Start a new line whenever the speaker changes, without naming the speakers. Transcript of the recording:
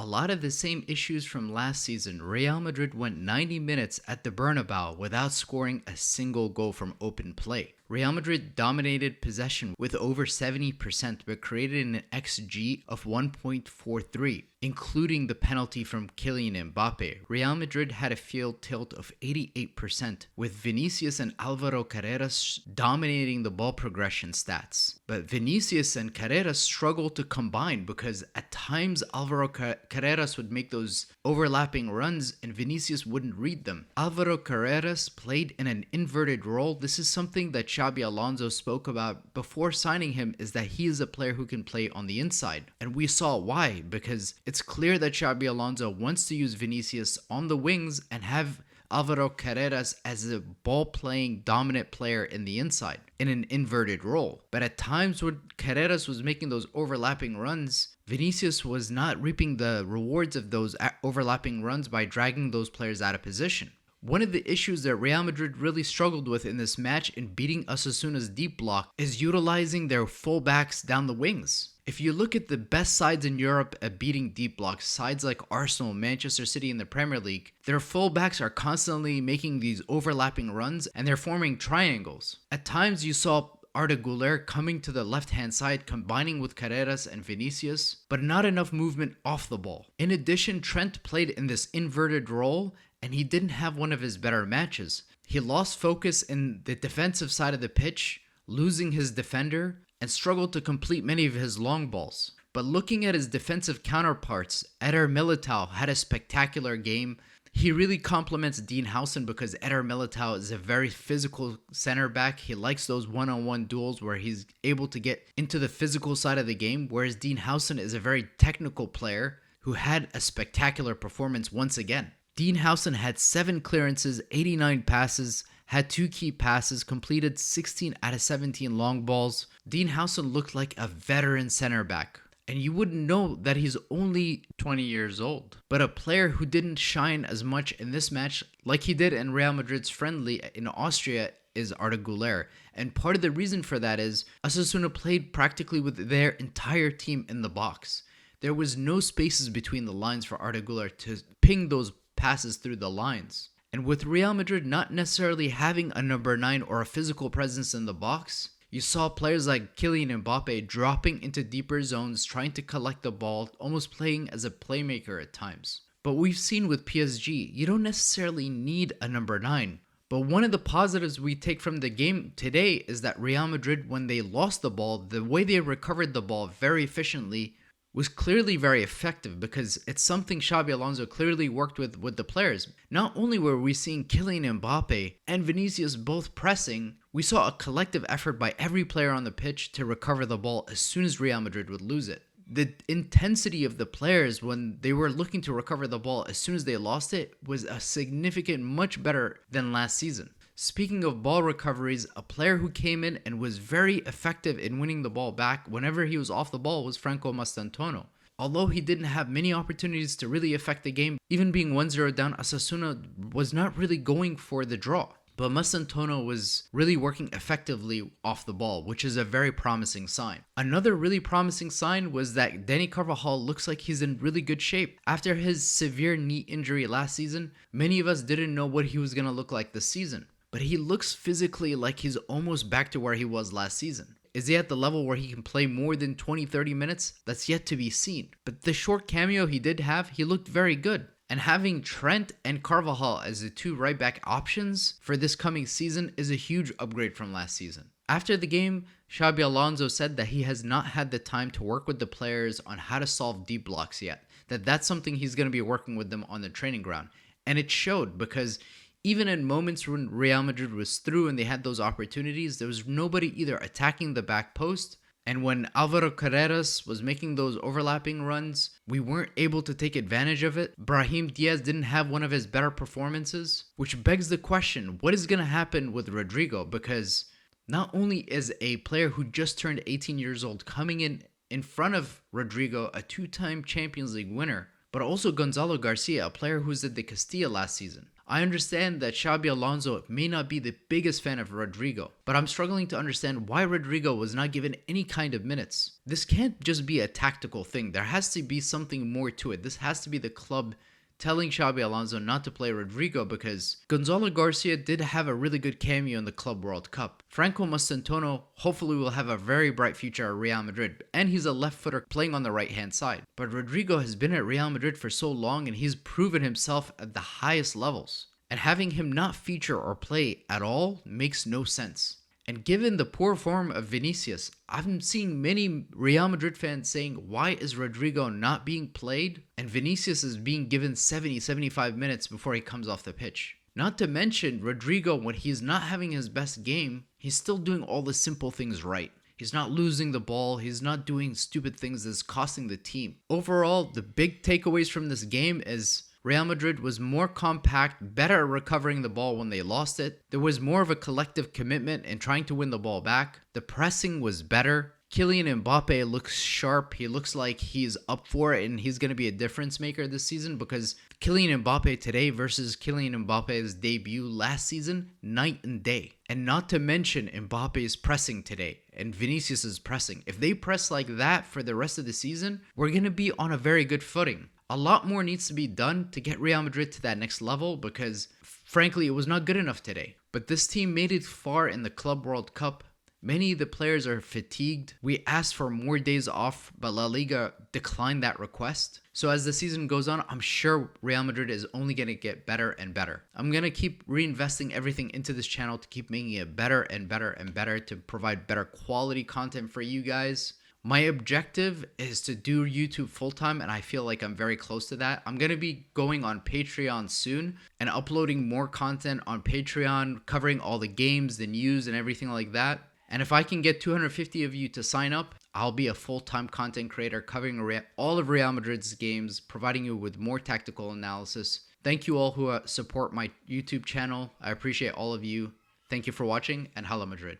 A lot of the same issues from last season. Real Madrid went 90 minutes at the Bernabeu without scoring a single goal from open play. Real Madrid dominated possession with over 70% but created an XG of 1.43, including the penalty from Kylian Mbappe. Real Madrid had a field tilt of 88%, with Vinícius and Álvaro Carreras dominating the ball progression stats. But Vinícius and Carreras struggled to combine because at times Álvaro Carreras would make those overlapping runs and Vinícius wouldn't read them. Álvaro Carreras played in an inverted role. This is something that Xabi Alonso spoke about before signing him, is that he is a player who can play on the inside. And we saw why, because it's clear that Xabi Alonso wants to use Vinícius on the wings and have Álvaro Carreras as a ball-playing dominant player in the inside, in an inverted role. But at times when Carreras was making those overlapping runs, Vinícius was not reaping the rewards of those overlapping runs by dragging those players out of position. One of the issues that Real Madrid really struggled with in this match in beating Osasuna's deep block is utilizing their fullbacks down the wings. If you look at the best sides in Europe at beating deep blocks, sides like Arsenal, Manchester City in the Premier League, their fullbacks are constantly making these overlapping runs and they're forming triangles. At times you saw Arda Güler coming to the left-hand side, combining with Carreras and Vinícius, but not enough movement off the ball. In addition, Trent played in this inverted role and he didn't have one of his better matches. He lost focus in the defensive side of the pitch, losing his defender, and struggled to complete many of his long balls. But looking at his defensive counterparts, Eder Militao had a spectacular game. He really complements Dean Huijsen because Eder Militao is a very physical center back. He likes those one-on-one duels where he's able to get into the physical side of the game, whereas Dean Huijsen is a very technical player who had a spectacular performance once again. Dean Huijsen had 7 clearances, 89 passes, had 2 key passes, completed 16 out of 17 long balls. Dean Huijsen looked like a veteran center back. And you wouldn't know that he's only 20 years old. But a player who didn't shine as much in this match like he did in Real Madrid's friendly in Austria is Arda Güler. And part of the reason for that is Osasuna played practically with their entire team in the box. There was no spaces between the lines for Arda Güler to ping those passes through the lines. And with Real Madrid not necessarily having a number 9 or a physical presence in the box, you saw players like Kylian Mbappe dropping into deeper zones, trying to collect the ball, almost playing as a playmaker at times. But we've seen with PSG, you don't necessarily need a number 9. But one of the positives we take from the game today is that Real Madrid, when they lost the ball, the way they recovered the ball very efficiently was clearly very effective, because it's something Xabi Alonso clearly worked with the players. Not only were we seeing Kylian Mbappe and Vinícius both pressing, we saw a collective effort by every player on the pitch to recover the ball as soon as Real Madrid would lose it. The intensity of the players when they were looking to recover the ball as soon as they lost it was a significant, much better than last season. Speaking of ball recoveries, a player who came in and was very effective in winning the ball back whenever he was off the ball was Franco Mastantono. Although he didn't have many opportunities to really affect the game, even being 1-0 down, Osasuna was not really going for the draw. But Mastantono was really working effectively off the ball, which is a very promising sign. Another really promising sign was that Dani Carvajal looks like he's in really good shape. After his severe knee injury last season, many of us didn't know what he was going to look like this season. But he looks physically like he's almost back to where he was last season. Is he at the level where he can play more than 20-30 minutes? That's yet to be seen. But the short cameo he did have, he looked very good. And having Trent and Carvajal as the 2 right-back options for this coming season is a huge upgrade from last season. After the game, Xabi Alonso said that he has not had the time to work with the players on how to solve deep blocks yet. That's something he's going to be working with them on the training ground. And it showed, because even in moments when Real Madrid was through and they had those opportunities, there was nobody either attacking the back post, and when Álvaro Carreras was making those overlapping runs, we weren't able to take advantage of it. Brahim Diaz didn't have one of his better performances, which begs the question, what is going to happen with Rodrigo? Because not only is a player who just turned 18 years old coming in front of Rodrigo, a 2-time Champions League winner, but also Gonzalo Garcia, a player who was at the Castilla last season. I understand that Xabi Alonso may not be the biggest fan of Rodrigo, but I'm struggling to understand why Rodrigo was not given any kind of minutes. This can't just be a tactical thing. There has to be something more to it. This has to be the club telling Xabi Alonso not to play Rodrigo, because Gonzalo Garcia did have a really good cameo in the Club World Cup. Franco Mastantono hopefully will have a very bright future at Real Madrid, and he's a left footer playing on the right hand side. But Rodrigo has been at Real Madrid for so long and he's proven himself at the highest levels. And having him not feature or play at all makes no sense. And given the poor form of Vinícius, I'm seeing many Real Madrid fans saying, why is Rodrigo not being played? And Vinícius is being given 70-75 minutes before he comes off the pitch. Not to mention, Rodrigo, when he's not having his best game, he's still doing all the simple things right. He's not losing the ball. He's not doing stupid things that's costing the team. Overall, the big takeaways from this game is Real Madrid was more compact, better at recovering the ball when they lost it. There was more of a collective commitment in trying to win the ball back. The pressing was better. Kylian Mbappe looks sharp. He looks like he's up for it and he's going to be a difference maker this season, because Kylian Mbappe today versus Kylian Mbappe's debut last season, night and day. And not to mention Mbappe's pressing today and Vinícius's pressing. If they press like that for the rest of the season, we're going to be on a very good footing. A lot more needs to be done to get Real Madrid to that next level, because frankly, it was not good enough today. But this team made it far in the Club World Cup. Many of the players are fatigued. We asked for more days off, but La Liga declined that request. So as the season goes on, I'm sure Real Madrid is only going to get better and better. I'm going to keep reinvesting everything into this channel to keep making it better and better and better, to provide better quality content for you guys. My objective is to do YouTube full-time, and I feel like I'm very close to that. I'm going to be going on Patreon soon and uploading more content on Patreon, covering all the games, the news, and everything like that. And if I can get 250 of you to sign up, I'll be a full-time content creator covering all of Real Madrid's games, providing you with more tactical analysis. Thank you all who support my YouTube channel. I appreciate all of you. Thank you for watching, and Hala Madrid.